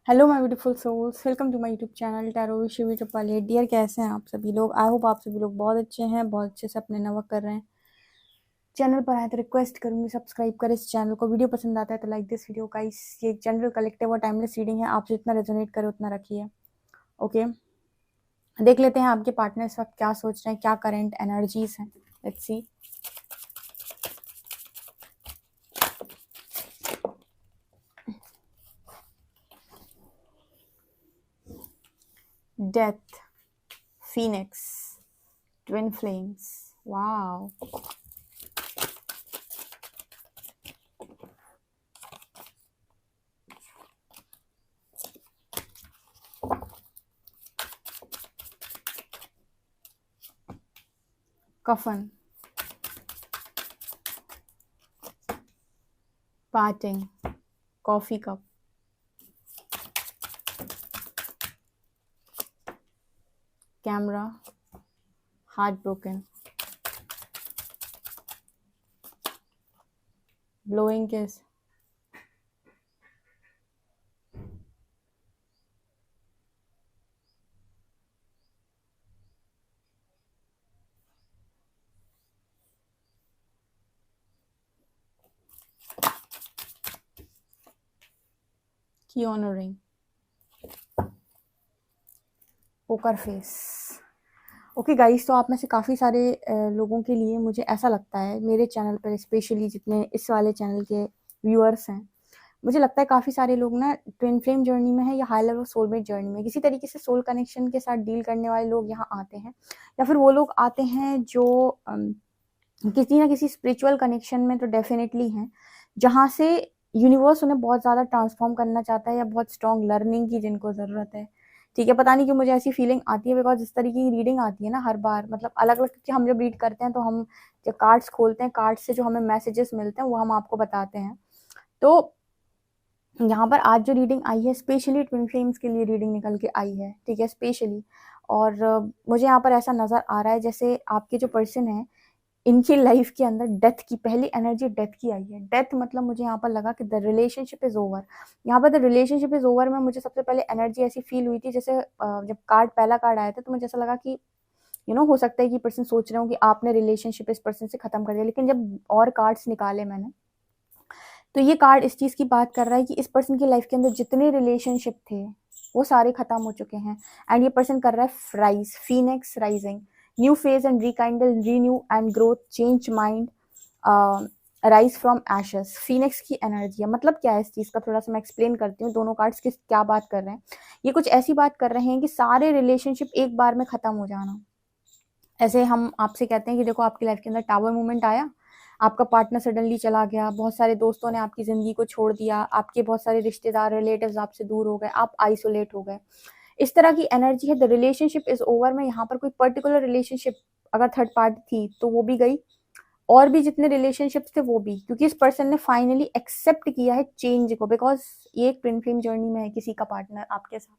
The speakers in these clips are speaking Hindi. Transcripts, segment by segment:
Hello my beautiful souls, welcome to my YouTube channel tarot wish with पाले। डियर, कैसे हैं आप सभी लोग? आई होप आप सभी लोग बहुत अच्छे हैं, बहुत अच्छे से अपने वर्क कर रहे हैं। चैनल पर आए तो रिक्वेस्ट करूंगी सब्सक्राइब करें इस चैनल को। वीडियो पसंद आता है तो लाइक दिस वीडियो गाइस। ये जनरल कलेक्टिव और टाइमलेस रीडिंग है, आपसे जितना रेजोनेट करे उतना रखिए। ओके, देख लेते हैं आपके पार्टनर इस वक्त क्या सोच रहे हैं, क्या करेंट एनर्जीज हैं। Let's see. Death, phoenix, twin flames. Wow, कफन, parting, coffee cup, camera, heart broken, blowing kiss, key honoring, poker face. Okay guys, तो आप में से काफ़ी सारे लोगों के लिए मुझे ऐसा लगता है, मेरे चैनल पर स्पेशली जितने इस वाले चैनल के व्यूअर्स हैं, मुझे लगता है काफ़ी सारे लोग ना ट्विन फ्लेम जर्नी में है या हाई लेवल सोलमेट जर्नी में, किसी तरीके से सोल कनेक्शन के साथ डील करने वाले लोग यहाँ आते हैं, या फिर वो लोग आते हैं जो किसी ना किसी स्पिरिचुअल कनेक्शन में तो डेफिनेटली हैं, जहाँ से यूनिवर्स उन्हें बहुत ज़्यादा ट्रांसफॉर्म करना चाहता है, या बहुत स्ट्रॉन्ग लर्निंग की जिनको ज़रूरत है। ठीक है, पता नहीं क्यों मुझे ऐसी फीलिंग आती है, बिकॉज इस तरीके की रीडिंग आती है ना हर बार, मतलब अलग अलग, क्योंकि हम जब रीड करते हैं तो हम जब कार्ड्स खोलते हैं, कार्ड्स से जो हमें मैसेजेस मिलते हैं वो हम आपको बताते हैं। तो यहाँ पर आज जो रीडिंग आई है स्पेशली ट्विन फ्लेम्स के लिए रीडिंग निकल के आई है, ठीक है, स्पेशली। और मुझे यहाँ पर ऐसा नज़र आ रहा है जैसे आपके जो पर्सन है, इनकी लाइफ के अंदर डेथ की पहली एनर्जी डेथ की आई है। डेथ मतलब मुझे यहाँ पर लगा कि द रिलेशनशिप इज ओवर। यहाँ पर द रिलेशनशिप इज ओवर में मुझे सबसे पहले एनर्जी ऐसी फील हुई थी, जैसे जब पहला कार्ड आया था तो मुझे ऐसा लगा कि हो सकता है कि पर्सन सोच रहे हो कि आपने रिलेशनशिप इस पर्सन से खत्म कर दिया, लेकिन जब और कार्ड्स निकाले मैंने, तो ये कार्ड इस चीज़ की बात कर रहा है कि इस पर्सन की लाइफ के अंदर जितने रिलेशनशिप थे वो सारे खत्म हो चुके हैं। एंड ये पर्सन कर रहा है rise, phoenix rising, new phase and rekindle, renew and growth, change mind, rise from ashes. Phoenix की एनर्जी है। मतलब क्या है इस चीज़ का, थोड़ा सा मैं एक्सप्लेन करती हूँ। दोनों कार्ड्स किस क्या बात कर रहे हैं, ये कुछ ऐसी बात कर रहे हैं कि सारे रिलेशनशिप एक बार में खत्म हो जाना। ऐसे हम आपसे कहते हैं कि देखो आपकी लाइफ के अंदर टावर मूवमेंट आया, आपका पार्टनर सडनली चला गया, बहुत सारे दोस्तों ने आपकी ज़िंदगी को छोड़ दिया, आपके बहुत सारे रिश्तेदार रिलेटिव्स आपसे दूर हो गए, आप आइसोलेट हो गए, इस तरह की एनर्जी है। द रिलेशनशिप इज ओवर में यहाँ पर कोई पर्टिकुलर रिलेशनशिप अगर थर्ड पार्टी थी तो वो भी गई, और भी जितने रिलेशनशिप्स थे वो भी, क्योंकि इस पर्सन ने फाइनली एक्सेप्ट किया है चेंज को, बिकॉज ये एक ट्विन फ्लेम जर्नी में है किसी का पार्टनर आपके साथ।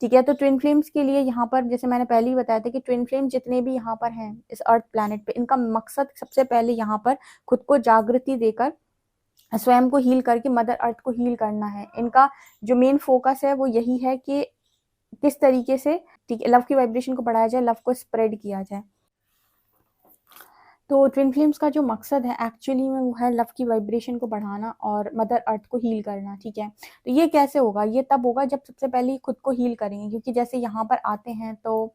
ठीक है, तो ट्विन फ्लेम्स के लिए यहाँ पर जैसे मैंने पहले ही बताया था कि ट्विन फ्लेम जितने भी यहाँ पर हैं इस अर्थ प्लैनेट पे, इनका मकसद सबसे पहले यहाँ पर खुद को जागृति देकर स्वयं को हील करके मदर अर्थ को हील करना है। इनका जो मेन फोकस है वो यही है कि किस तरीके से, ठीक है, लव की वाइब्रेशन को बढ़ाया जाए, लव को स्प्रेड किया जाए। तो ट्विन फ्लेम्स का जो मकसद है एक्चुअली में वो है लव की वाइब्रेशन को बढ़ाना और मदर अर्थ को हील करना। ठीक है, तो ये कैसे होगा? ये तब होगा जब सबसे पहले खुद को हील करेंगे, क्योंकि जैसे यहाँ पर आते हैं तो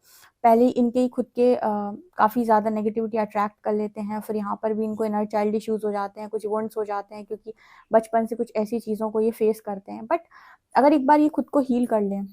पहले इनके ही खुद के काफ़ी ज़्यादा नेगेटिविटी अट्रैक्ट कर लेते हैं, फिर यहाँ पर भी इनको इनर चाइल्ड इश्यूज़ हो जाते हैं, कुछ वॉन्ट्स हो जाते हैं, क्योंकि बचपन से कुछ ऐसी चीज़ों को ये फेस करते हैं। बट अगर एक बार ये खुद को हील कर लें,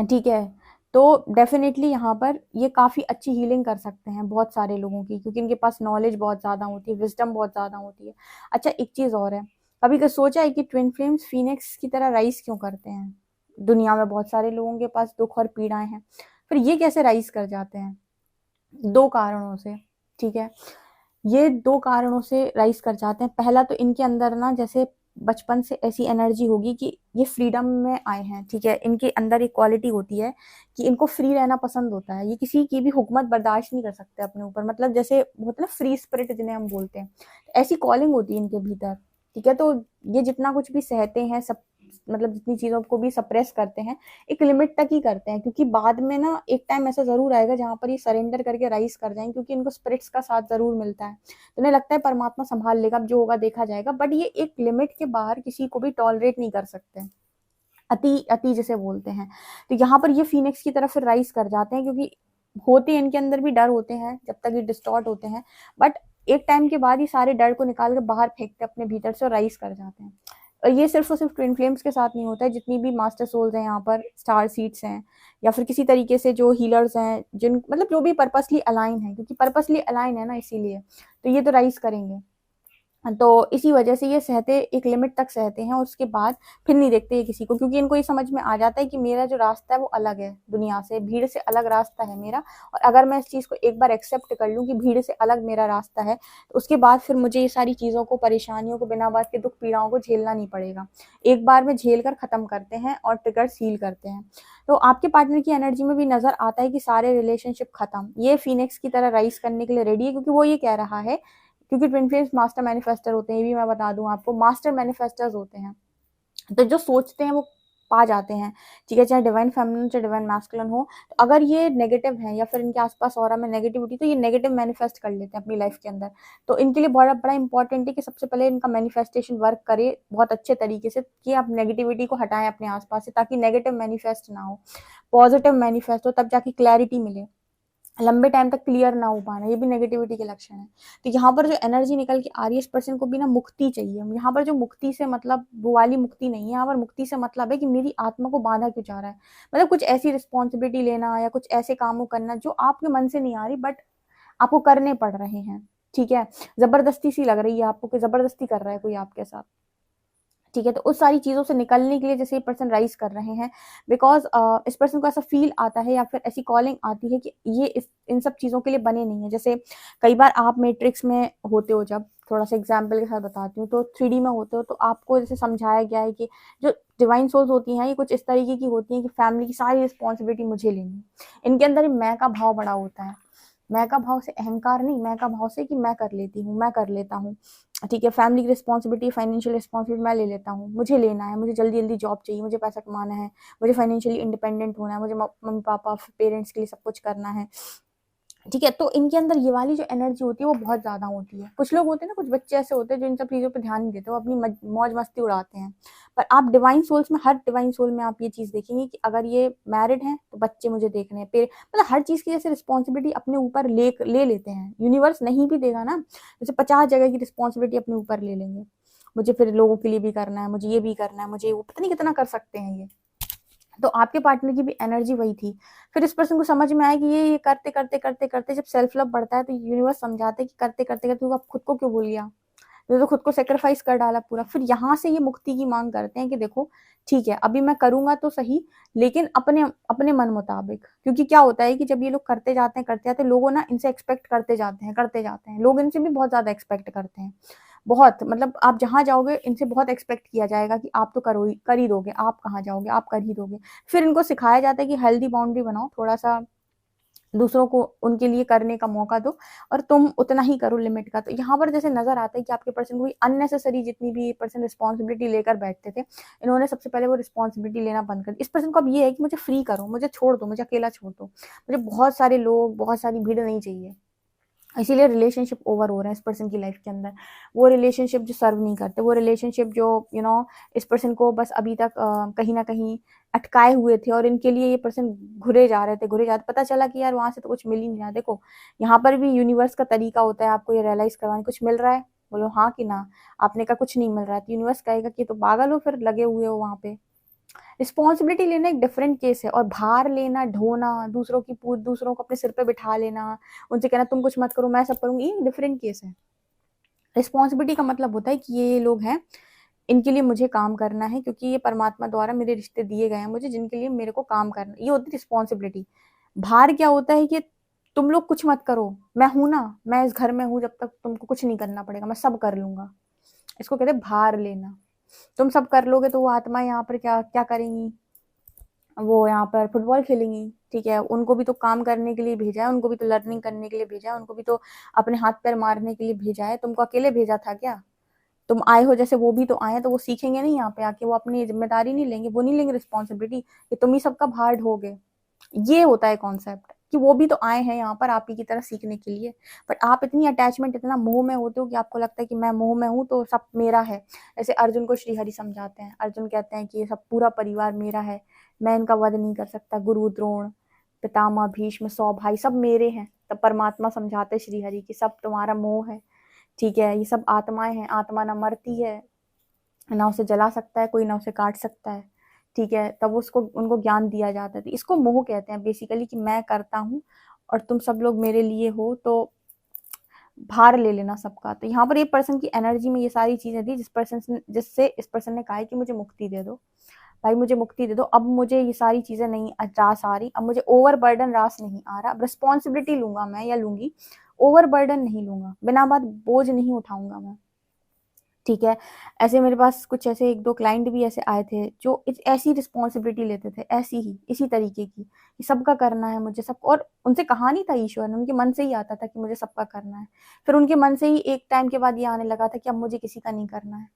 ठीक है, तो डेफिनेटली यहाँ पर ये काफ़ी अच्छी हीलिंग कर सकते हैं बहुत सारे लोगों की, क्योंकि इनके पास नॉलेज बहुत ज़्यादा होती है, विजडम बहुत ज़्यादा होती है। अच्छा, एक चीज़ और है, कभी कभी सोचा है कि ट्विन फ्लेम्स फीनिक्स की तरह राइज क्यों करते हैं? दुनिया में बहुत सारे लोगों के पास दुख और पीड़ाएं हैं, फिर ये कैसे राइज कर जाते हैं? दो कारणों से। ठीक है, ये दो कारणों से राइज कर जाते हैं। पहला तो इनके अंदर ना जैसे बचपन से ऐसी एनर्जी होगी कि ये फ्रीडम में आए हैं। ठीक है, इनके अंदर एक क्वालिटी होती है कि इनको फ्री रहना पसंद होता है, ये किसी की भी हुकूमत बर्दाश्त नहीं कर सकते अपने ऊपर, मतलब जैसे होता है ना फ्री स्पिरिट जिन्हें हम बोलते हैं, ऐसी कॉलिंग होती है इनके भीतर। ठीक है, तो ये जितना कुछ भी सहते हैं सब मतलब जितनी चीज़ों को भी सप्रेस करते हैं, एक लिमिट तक ही करते हैं, क्योंकि बाद में ना एक टाइम ऐसा ज़रूर आएगा जहाँ पर ये सरेंडर करके राइज़ कर जाएँगे, क्योंकि इनको स्पिरिट्स का साथ ज़रूर मिलता है। तो उन्हें लगता है परमात्मा सँभाल लेगा, अब जो होगा देखा जाएगा, बट ये एक लिमिट के बाहर किसी को भी टॉलरेट नहीं कर सकते। अति जिसे बोलते हैं। तो यहाँ पर ये फ़ीनिक्स की तरफ फिर राइज़ कर जाते हैं, क्योंकि होते इनके अंदर भी डर होते हैं जब तक ये डिस्टॉर्ट होते हैं, बट एक टाइम के बाद ये सारे डर को निकाल के बाहर फेंकते हैं अपने भीतर से और राइज़ कर जाते हैं। और ये सिर्फ़ और सिर्फ़ ट्विन फ्लेम्स के साथ नहीं होता है, जितनी भी मास्टर सोल्स हैं यहाँ पर, स्टार सीड्स हैं या फिर किसी तरीके से जो हीलर्स हैं, जिन मतलब जो भी पर्पसली अलाइन है, क्योंकि पर्पसली अलाइन है ना इसीलिए, तो ये तो राइज़ करेंगे। तो इसी वजह से ये सहते एक लिमिट तक सहते हैं और उसके बाद फिर नहीं देखते ये किसी को, क्योंकि इनको ये समझ में आ जाता है कि मेरा जो रास्ता है वो अलग है, दुनिया से, भीड़ से अलग रास्ता है मेरा। और अगर मैं इस चीज़ को एक बार एक्सेप्ट कर लूँ कि भीड़ से अलग मेरा रास्ता है, तो उसके बाद फिर मुझे ये सारी चीज़ों को, परेशानियों को, बिना बात के दुख पीड़ाओं को झेलना नहीं पड़ेगा। एक बार में झेल कर ख़त्म करते हैं और ट्रिगर सील करते हैं। तो आपके पार्टनर की एनर्जी में भी नज़र आता है कि सारे रिलेशनशिप ख़त्म, ये फीनिक्स की तरह राइज करने के लिए रेडी है, क्योंकि वो ये कह रहा है, क्योंकि ट्विन फ्लेम्स मास्टर मैनिफेस्टर होते हैं, ये भी मैं बता दूं आपको, मास्टर मैनिफेस्टर्स होते हैं। तो जो सोचते हैं वो पा जाते हैं, ठीक है, चाहे डिवाइन फेमिनिन चाहे डिवाइन मैस्कुलिन हो। तो अगर ये नेगेटिव है या फिर इनके आसपास ऑरा में नेगेटिविटी, तो ये नेगेटिव मैनिफेस्ट कर लेते हैं अपनी लाइफ के अंदर। तो इनके लिए बड़ा बड़ा इंपॉर्टेंट है कि सबसे पहले इनका मैनिफेस्टेशन वर्क करे बहुत अच्छे तरीके से, कि आप नेगेटिविटी को हटाएं अपने आसपास से, ताकि नेगेटिव मैनिफेस्ट ना हो, पॉजिटिव मैनिफेस्ट हो, तब जाके क्लैरिटी मिले। लंबे टाइम तक क्लियर ना हो पाना, ये भी नेगेटिविटी के लक्षण है। तो यहाँ पर जो एनर्जी निकल के आ रही है, इस पर्सन को भी ना मुक्ति चाहिए। यहाँ पर जो मुक्ति से मतलब वो वाली मुक्ति नहीं है, यहाँ पर मुक्ति से मतलब है कि मेरी आत्मा को बांधा क्यों जा रहा है, मतलब कुछ ऐसी रिस्पॉन्सिबिलिटी लेना या कुछ ऐसे कामों करना जो आपके मन से नहीं आ रही बट आपको करने पड़ रहे हैं, ठीक है, जबरदस्ती सी लग रही है आपको कि जबरदस्ती कर रहा है कोई आपके साथ, ठीक है। तो उस सारी चीज़ों से निकलने के लिए जैसे ये पर्सन राइज कर रहे हैं, बिकॉज इस पर्सन को ऐसा फील आता है या फिर ऐसी कॉलिंग आती है कि ये इन सब चीज़ों के लिए बने नहीं है। जैसे कई बार आप मैट्रिक्स में होते हो, जब थोड़ा सा एग्जाम्पल के साथ बताती हूँ, तो 3D में होते हो, तो आपको जैसे समझाया गया है कि जो डिवाइन सोल्स होती हैं ये कुछ इस तरीके की होती हैं कि फैमिली की सारी रिस्पॉन्सिबिलिटी मुझे लेनी है। इनके अंदर मैं का भाव बड़ा होता है, मैं का भाव से अहंकार नहीं, मैं का भाव से कि मैं कर लेती हूँ, मैं कर लेता हूँ, ठीक है, फैमिली की रिस्पॉन्सिबिलिटी, फाइनेंशियल रिस्पॉन्सिबिलिटी मैं ले लेता हूँ, मुझे लेना है, मुझे जल्दी जल्दी जॉब चाहिए, मुझे पैसा कमाना है, मुझे फाइनेंशियली इंडिपेंडेंट होना है, मुझे मम्मी पापा पेरेंट्स के लिए सब कुछ करना है, ठीक है। तो इनके अंदर ये वाली जो एनर्जी होती है वो बहुत ज़्यादा होती है। कुछ लोग होते हैं ना, कुछ बच्चे ऐसे होते हैं जो इन सब चीज़ों पे ध्यान नहीं देते, वो अपनी मौज मस्ती उड़ाते हैं। पर आप डिवाइन सोल्स में, हर डिवाइन सोल में आप ये चीज़ देखेंगे कि अगर ये मैरिड हैं तो बच्चे मुझे देखने हैं, फिर मतलब हर चीज़ की जैसे रिस्पॉन्सिबिलिटी अपने ऊपर ले लेते हैं। यूनिवर्स नहीं भी देगा ना, जैसे 50 जगह की रिस्पॉन्सिबिलिटी अपने ऊपर ले लेंगे, मुझे फिर लोगों के लिए भी करना है, मुझे ये भी करना है, मुझे वो पता नहीं कितना कर सकते हैं ये। तो आपके पार्टनर की भी एनर्जी वही थी। फिर इस पर्सन को समझ में आया कि ये करते करते करते करते जब सेल्फ लव बढ़ता है, तो यूनिवर्स समझाता है कि करते करते करते तू अब खुद को क्यों भूल गया, तो खुद को सेक्रीफाइस कर डाला पूरा। फिर यहाँ से ये मुक्ति की मांग करते हैं कि देखो ठीक है, अभी मैं करूंगा तो सही, लेकिन अपने अपने मन मुताबिक। क्योंकि क्या होता है कि जब ये लोग करते जाते हैं, लोगों ना इनसे एक्सपेक्ट करते जाते हैं, लोग इनसे भी बहुत ज्यादा एक्सपेक्ट करते हैं, बहुत, मतलब आप जहाँ जाओगे इनसे बहुत एक्सपेक्ट किया जाएगा कि आप तो कर ही दोगे, आप कहाँ जाओगे, आप कर ही दोगे। फिर इनको सिखाया जाता है कि हेल्दी बाउंड्री बनाओ, थोड़ा सा दूसरों को उनके लिए करने का मौका दो, और तुम उतना ही करो लिमिट का। तो यहाँ पर जैसे नजर आता है कि आपके पर्सन को अननेसेसरी जितनी भी पर्सन रिस्पॉन्सिबिलिटी लेकर बैठते थे, इन्होंने सबसे पहले वो रिस्पॉन्सिबिलिटी लेना बंद कर दी। इस पर्सन को अब ये है कि मुझे फ्री करो, मुझे छोड़ दो, मुझे अकेला छोड़ दो, मुझे बहुत सारे लोग, बहुत सारी भीड़ नहीं चाहिए। इसीलिए रिलेशनशिप ओवर हो रहे हैं इस पर्सन की लाइफ के अंदर। वो रिलेशनशिप जो सर्व नहीं करते, वो रिलेशनशिप जो इस पर्सन को बस अभी तक कहीं ना कहीं अटकाए हुए थे, और इनके लिए ये पर्सन घुरे जा रहे थे, पता चला कि यार वहां से तो कुछ मिल ही नहीं रहा। देखो यहाँ पर भी यूनिवर्स का तरीका होता है आपको ये रियलाइज करवाने, कुछ मिल रहा है, बोलो हाँ कि ना। आपने कहा कुछ नहीं मिल रहा है, तो यूनिवर्स कहेगा कि तो पागल हो, फिर लगे हुए हो वहां पे। रिस्पॉन्सिबिलिटी लेना एक डिफरेंट केस है, और भार लेना, ढोना, दूसरों को अपने सिर पे बिठा लेना, उनसे कहना तुम कुछ मत करो मैं सब करूंगी, ये डिफरेंट केस है। रिस्पॉन्सिबिलिटी का मतलब होता है कि ये लोग हैं, इनके लिए मुझे काम करना है, क्योंकि ये परमात्मा द्वारा मेरे रिश्ते दिए गए हैं मुझे, जिनके लिए मेरे को काम करना, ये होती है रिस्पॉन्सिबिलिटी। भार क्या होता है कि तुम लोग कुछ मत करो, मैं हूं ना, मैं इस घर में हूं, जब तक तुमको कुछ नहीं करना पड़ेगा, मैं सब कर लूंगा। इसको कहते हैं भार लेना। तुम सब कर लोगे तो वो आत्मा यहाँ पर क्या क्या करेंगी, वो यहाँ पर फुटबॉल खेलेंगी, ठीक है, उनको भी तो काम करने के लिए भेजा है, उनको भी तो लर्निंग करने के लिए भेजा है, उनको भी तो अपने हाथ पैर मारने के लिए भेजा है, तुमको अकेले भेजा था क्या? तुम आए हो, जैसे वो भी तो आए हैं, तो वो सीखेंगे नहीं यहाँ पे आके, वो अपनी जिम्मेदारी नहीं लेंगे, वो नहीं लेंगे रिस्पॉन्सिबिलिटी कि तुम ही सबका भार ढोगे। ये होता है कॉन्सेप्ट कि वो भी तो आए हैं यहाँ पर आप ही की तरह सीखने के लिए, बट आप इतनी अटैचमेंट, इतना मोह में होते हो कि आपको लगता है कि मैं मोह में हूँ तो सब मेरा है। जैसे अर्जुन को श्रीहरि समझाते हैं, अर्जुन कहते हैं कि ये सब पूरा परिवार मेरा है, मैं इनका वध नहीं कर सकता, गुरु द्रोण, पितामह भीष्म, 100 भाई सब मेरे हैं। तब परमात्मा समझाते श्रीहरि कि सब तुम्हारा मोह है, ठीक है, ये सब आत्माएं हैं, आत्मा ना मरती है, ना उसे जला सकता है कोई, ना उसे काट सकता है, ठीक है। तब उसको उनको ज्ञान दिया जाता है। इसको मोह कहते हैं बेसिकली, कि मैं करता हूँ और तुम सब लोग मेरे लिए हो, तो भार ले लेना सबका। तो यहाँ पर एक पर्सन की एनर्जी में ये सारी चीजें थी, जिससे इस पर्सन ने कहा है कि मुझे मुक्ति दे दो भाई, मुझे मुक्ति दे दो, अब मुझे ये सारी चीजें नहीं रास आ रही, अब मुझे ओवर बर्डन रास नहीं आ रहा, अब रिस्पॉन्सिबिलिटी लूंगा मैं या लूंगी, ओवर बर्डन नहीं लूंगा, बिना बात बोझ नहीं उठाऊंगा मैं, ठीक है। ऐसे मेरे पास कुछ ऐसे 1-2 क्लाइंट भी ऐसे आए थे जो ऐसी रिस्पॉन्सिबिलिटी लेते थे, ऐसी ही इसी तरीके की, कि सबका करना है मुझे, सब, और उनसे कहा नहीं था ईश्वर ने, उनके मन से ही आता था कि मुझे सबका करना है। फिर उनके मन से ही एक टाइम के बाद ये आने लगा था कि अब मुझे किसी का नहीं करना है।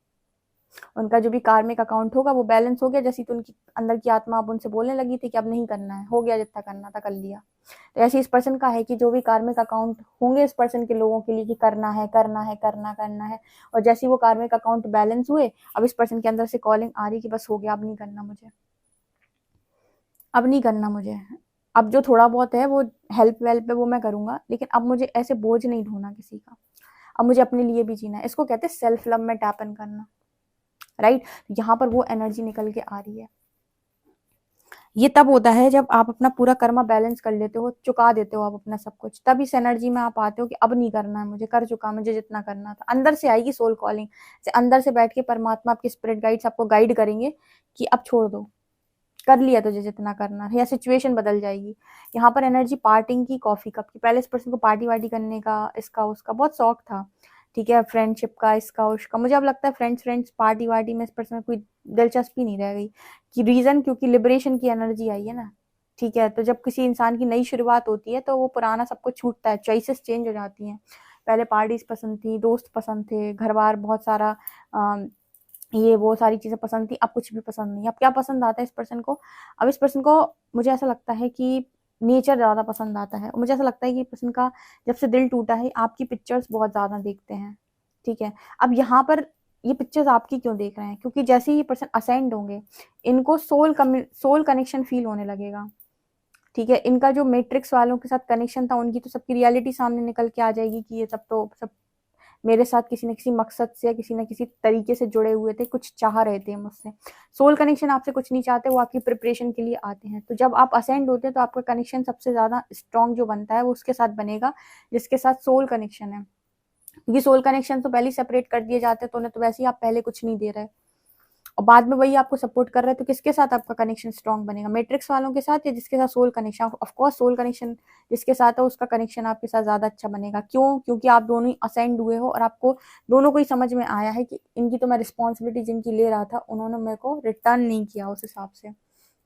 उनका जो भी कार्मिक अकाउंट होगा वो बैलेंस हो गया, जैसी तो उनकी अंदर की आत्मा अब उनसे बोलने लगी थी कि अब नहीं करना है, हो गया, जितना करना था कर लिया। तो ऐसे इस पर्सन का है कि जो भी कार्मिक अकाउंट होंगे इस पर्सन के लोगों के लिए कि करना है, करना है, करना है, और जैसे वो कार्मिक अकाउंट बैलेंस हुए, अब इस पर्सन के अंदर से कॉलिंग आ रही कि बस हो गया, अब नहीं करना मुझे, अब नहीं करना मुझे, अब जो थोड़ा बहुत है वो हेल्प वेल्प है वो मैं करूंगा, लेकिन अब मुझे ऐसे बोझ नहीं ढोना किसी का, अब मुझे अपने लिए भी जीना है। इसको कहते हैं सेल्फ लव में टैप इन करना, राइट। यहाँ पर वो एनर्जी निकल के आ रही है। ये तब होता है जब आप अपना पूरा कर्मा बैलेंस कर लेते हो, चुका देते हो आप अपना सब कुछ, तब इस एनर्जी में आप आते हो कि अब नहीं करना है मुझे, कर चुका, मुझे जितना करना था। अंदर से आएगी सोल कॉलिंग, से अंदर से बैठ के परमात्मा, आपके स्पिरिट गाइड्स आपको गाइड करेंगे कि अब छोड़ दो, कर लिया तुझे जितना करना है, या सिचुएशन बदल जाएगी। यहाँ पर एनर्जी पार्टिंग की, कॉफी कप की, पहले इस पर्सन को पार्टी वार्टी करने का, इसका उसका बहुत शौक था, ठीक है, फ्रेंडशिप का, इसका उसका। मुझे अब लगता है फ्रेंड्स पार्टी वार्टी में इस पर्सन में कोई दिलचस्पी नहीं रह गई, कि रीजन क्योंकि लिबरेशन की एनर्जी आई है ना, ठीक है। तो जब किसी इंसान की नई शुरुआत होती है तो वो पुराना सब कुछ छूटता है, चॉइसेस चेंज हो जाती हैं। पहले पार्टीज पसंद थी, दोस्त पसंद थे, घर बार बहुत सारा ये वो सारी चीजें पसंद थी, अब कुछ भी पसंद नहीं। अब क्या पसंद आता है इस पर्सन को, अब इस पर्सन को, मुझे ऐसा लगता है कि नेचर ज्यादा पसंद आता है। मुझे ऐसा लगता है कि पर्सन का जब से दिल टूटा है, आपकी पिक्चर्स बहुत ज्यादा देखते हैं, ठीक है। अब यहाँ पर ये पिक्चर्स आपकी क्यों देख रहे हैं, क्योंकि जैसे ही ये पर्सन असेंड होंगे, इनको सोल कनेक्शन फील होने लगेगा, ठीक है। इनका जो मैट्रिक्स वालों के साथ कनेक्शन था, उनकी तो सबकी रियलिटी सामने निकल के आ जाएगी कि ये सब तो सब मेरे साथ किसी न किसी मकसद से या किसी न किसी तरीके से जुड़े हुए थे, कुछ चाह रहे थे मुझसे। सोल कनेक्शन आपसे कुछ नहीं चाहते, वो आपकी प्रिपरेशन के लिए आते हैं। तो जब आप असेंड होते हैं तो आपका कनेक्शन सबसे ज्यादा स्ट्रॉन्ग जो बनता है वो उसके साथ बनेगा जिसके साथ सोल कनेक्शन है, क्योंकि सोल कनेक्शन तो पहले ही सेपरेट कर दिए जाते हैं, तो उन्हें तो वैसे ही आप पहले कुछ नहीं दे रहे और बाद में वही आपको सपोर्ट कर रहे हैं, तो किसके साथ आपका कनेक्शन स्ट्रॉन्ग बनेगा, मैट्रिक्स वालों के साथ या जिसके साथ soul connection. Of course soul connection जिसके साथ है उसका कनेक्शन आपके साथ ज्यादा अच्छा बनेगा। क्यों? क्योंकि आप दोनों ही असेंड हुए हो और आपको दोनों को ही समझ में आया है कि इनकी तो मैं रिस्पॉन्सिबिलिटी जिनकी ले रहा था उन्होंने मेरे को रिटर्न नहीं किया उस हिसाब से।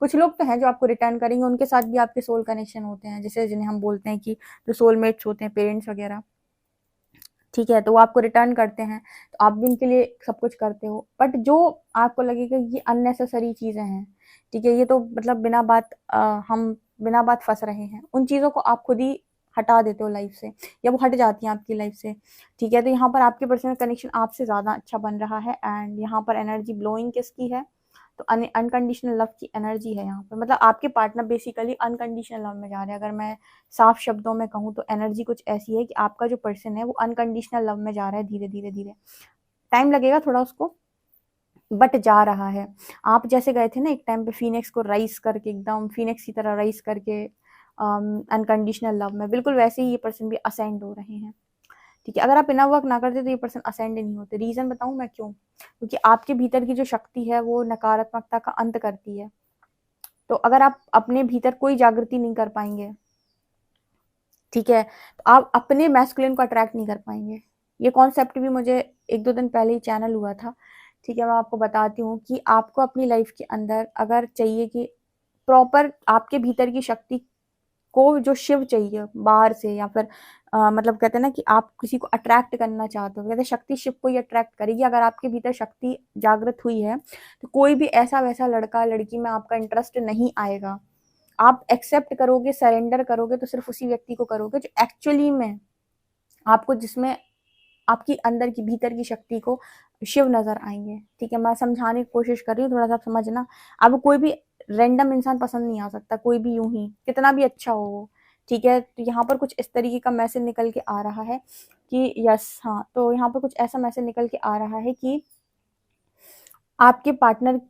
कुछ लोग तो हैं जो आपको रिटर्न करेंगे, उनके साथ भी आपके सोल कनेक्शन होते हैं, जैसे जिन्हें हम बोलते हैं कि जो सोलमेट्स होते हैं, पेरेंट्स वगैरह, ठीक है। तो वो आपको रिटर्न करते हैं, तो आप भी उनके लिए सब कुछ करते हो। बट जो आपको लगेगा ये अननेसेसरी चीजें हैं, ठीक है, ये तो मतलब बिना बात हम बिना बात फंस रहे हैं, उन चीजों को आप खुद ही हटा देते हो लाइफ से, या वो हट जाती हैं आपकी लाइफ से, ठीक है। तो यहाँ पर आपके पर्सनल कनेक्शन आपसे ज्यादा अच्छा बन रहा है। एंड यहाँ पर एनर्जी ब्लोइंग किसकी है, तो अनकंडीशनल लव की एनर्जी है यहाँ पर। मतलब आपके पार्टनर बेसिकली अनकंडीशनल लव में जा रहे हैं। अगर मैं साफ शब्दों में कहूँ तो एनर्जी कुछ ऐसी है कि आपका जो पर्सन है वो अनकंडीशनल लव में जा रहा है, धीरे धीरे धीरे, टाइम लगेगा थोड़ा उसको, बट जा रहा है। आप जैसे गए थे ना एक टाइम पे फीनिक्स को राइज करके, एकदम फीनिक्स की तरह राइज करके अनकंडीशनल लव में, बिल्कुल वैसे ही ये पर्सन भी असेंड हो रहे हैं, ठीक है। अगर आप इनर वर्क ना करते तो ये पर्सन असेंड नहीं होते। रीजन बताऊं मैं क्यों? क्योंकि आपके भीतर की जो शक्ति है वो नकारात्मकता का अंत करती है। तो अगर आप अपने भीतर कोई जागृति नहीं कर पाएंगे, ठीक है, तो आप अपने मैस्कुलिन को अट्रैक्ट नहीं कर पाएंगे। ये कॉन्सेप्ट भी मुझे 1-2 दिन पहले ही चैनल हुआ था, ठीक है। मैं आपको बताती हूँ कि आपको अपनी लाइफ के अंदर अगर चाहिए कि प्रॉपर आपके भीतर की शक्ति को जो शिव चाहिए बाहर से, या फिर मतलब कहते हैं ना कि आप किसी को अट्रैक्ट करना चाहते हो, कहते हैं शक्ति शिव को ही अट्रैक्ट करेगी। अगर आपके भीतर शक्ति जागृत हुई है तो कोई भी ऐसा वैसा लड़का लड़की में आपका इंटरेस्ट नहीं आएगा। आप एक्सेप्ट करोगे, सरेंडर करोगे तो सिर्फ उसी व्यक्ति को करोगे जो एक्चुअली में आपको, जिसमें आपकी अंदर की भीतर की शक्ति को शिव नजर आएंगे। ठीक है, मैं समझाने की कोशिश कर रही हूँ, थोड़ा सा समझना। आपको कोई भी रैंडम इंसान पसंद नहीं आ सकता, कोई भी यूं ही कितना भी अच्छा हो वो। ठीक है, तो यहाँ पर कुछ इस तरीके का मैसेज निकल के आ रहा है कि यस, हाँ, तो यहाँ पर कुछ ऐसा मैसेज निकल के आ रहा है कि आपके पार्टनर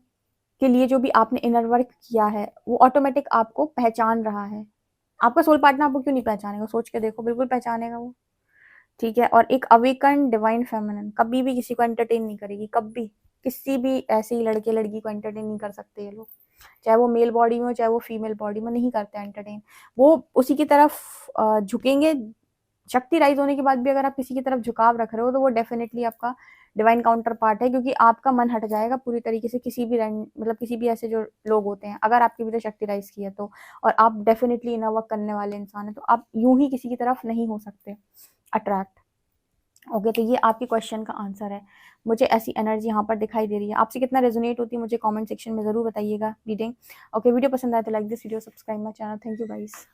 के लिए जो भी आपने इनर वर्क किया है वो ऑटोमेटिक आपको पहचान रहा है। आपका सोल पार्टनर आपको क्यों नहीं पहचानेगा, सोच के देखो, बिल्कुल पहचानेगा वो। ठीक है, और एक अवेकन डिवाइन फेमिनिन कभी भी किसी को एंटरटेन नहीं करेगी, कभी किसी भी ऐसे ही लड़के लड़की को एंटरटेन नहीं कर सकते ये लोग, चाहे वो मेल बॉडी में हो चाहे वो फीमेल बॉडी में, नहीं करते एंटरटेन। वो उसी की तरफ झुकेंगे। शक्ति राइज होने के बाद भी अगर आप किसी की तरफ झुकाव रख रहे हो तो वो डेफिनेटली आपका डिवाइन काउंटर पार्ट है, क्योंकि आपका मन हट जाएगा पूरी तरीके से किसी भी मतलब किसी भी ऐसे जो लोग होते हैं, अगर आपके भीतर शक्ति राइज की है तो, और आप डेफिनेटली इनर वर्क करने वाले इंसान है, तो आप यूं ही किसी की तरफ नहीं हो सकते अट्रैक्ट। ओके, तो ये आपके क्वेश्चन का आंसर है। मुझे ऐसी एनर्जी यहाँ पर दिखाई दे रही है। आपसे कितना रेजोनेट होती है मुझे कमेंट सेक्शन में जरूर बताइएगा। रीडिंग ओके, वीडियो पसंद आए तो like this video, subscribe my channel. Thank you guys.